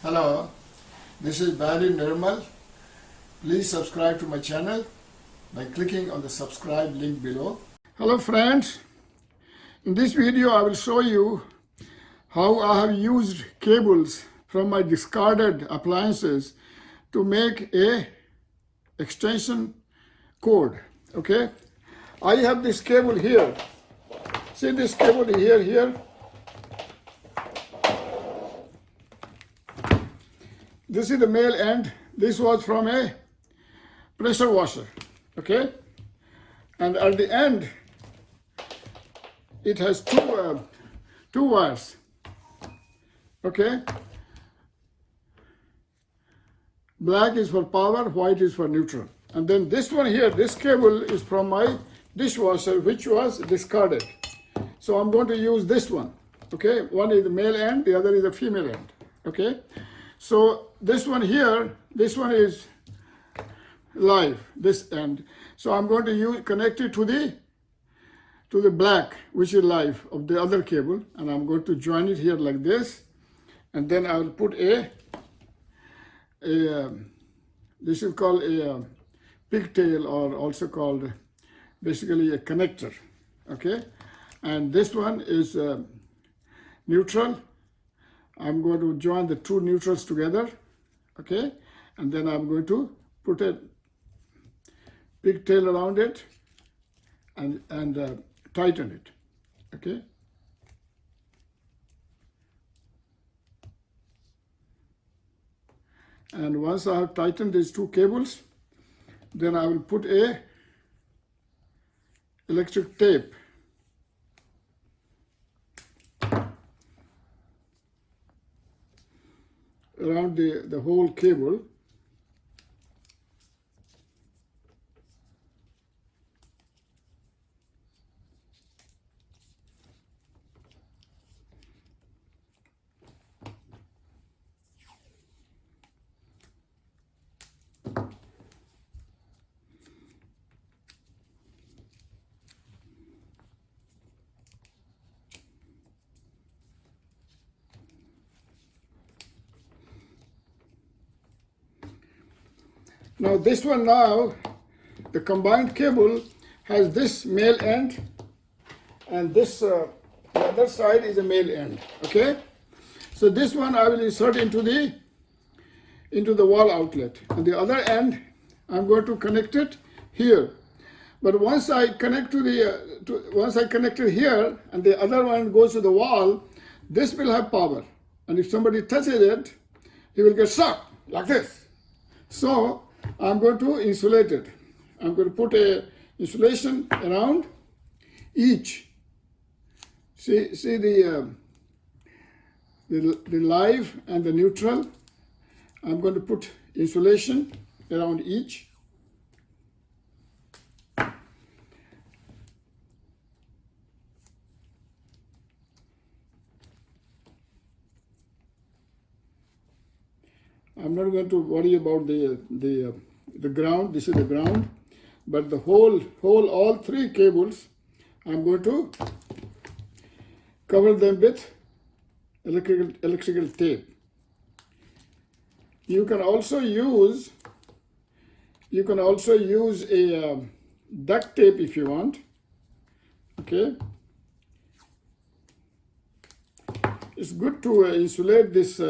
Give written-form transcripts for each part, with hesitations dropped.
Hello, this is Barry Nirmal. Please subscribe to my channel by clicking on the subscribe link below. Hello friends, in this video I will show you how I have used cables from my discarded appliances to make a extension cord. Okay, I have this cable here. See this cable here. This is the male end. This was from a pressure washer, okay? And at the end, it has two wires, okay? Black is for power, white is for neutral. And then this one here, this cable is from my dishwasher, which was discarded. So I'm going to use this one, okay? One is the male end, the other is the female end, okay? So this one here, this one is live, this end. So I'm going to connect it to the black, which is live, of the other cable, and I'm going to join it here like this, and then I will put this is called a pigtail, or also called basically a connector, okay? And this one is neutral. I'm going to join the two neutrals together, okay? And then I'm going to put a pigtail around it and tighten it, okay? And once I have tightened these two cables, then I will put a electric tape around the whole cable. Now this one now, the combined cable has this male end, and this the other side is a male end, okay? So this one I will insert into the wall outlet, and the other end I'm going to connect it here. But once I connect once I connect it here, and the other one goes to the wall, this will have power, and if somebody touches it, he will get shocked like this. So I'm going to insulate it. I'm going to put a insulation around each. See the live and the neutral. I'm going to put insulation around each. I'm not going to worry about the ground. This is the ground, but the all three cables, I'm going to cover them with electrical tape. You can also use a duct tape if you want. Okay, it's good to insulate this.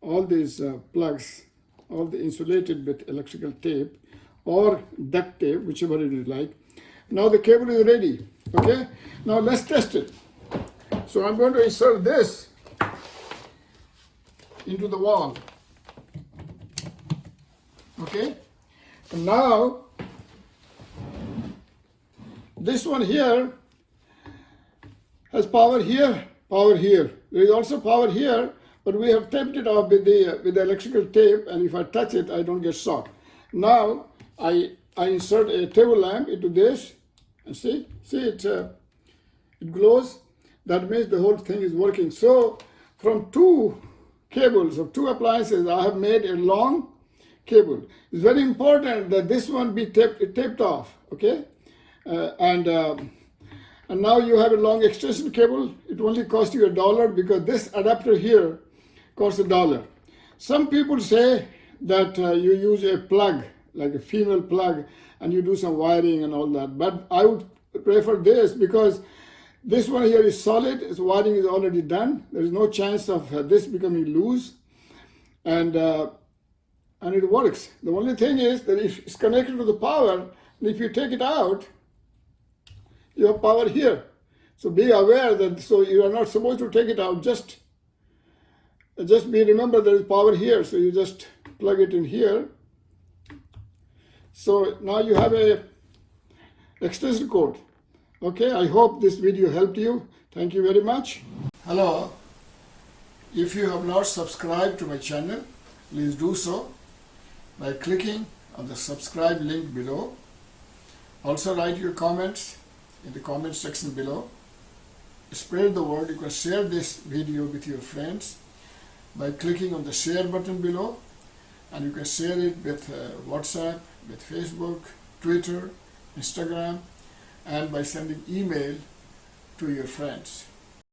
All these plugs, all the insulated with electrical tape or duct tape, whichever you like. Now the cable is ready, okay? Now let's test it. So I'm going to insert this into the wall, okay? And now this one here has power here, power here. There is also power here, but we have taped it off with the electrical tape, and if I touch it, I don't get shocked. Now I insert a table lamp into this, and see it glows. That means the whole thing is working. So from two cables of two appliances, I have made a long cable. It's very important that this one be taped off, okay? And and now you have a long extension cable. It only costs you $1 because this adapter here costs $1. Some people say that you use a plug, like a female plug, and you do some wiring and all that. But I would prefer this because this one here is solid. Its wiring is already done. There is no chance of this becoming loose, and it works. The only thing is that if it's connected to the power, and if you take it out, you have power here. So be aware that, so you are not supposed to take it out. Just remember there is power here. So you just plug it in here. So now you have a extension cord. Okay, I hope this video helped you. Thank you very much. Hello. If you have not subscribed to my channel, please do so by clicking on the subscribe link below. Also write your comments in the comment section below. Spread the word. You can share this video with your friends by clicking on the share button below, and you can share it with WhatsApp, with Facebook, Twitter, Instagram, and by sending email to your friends.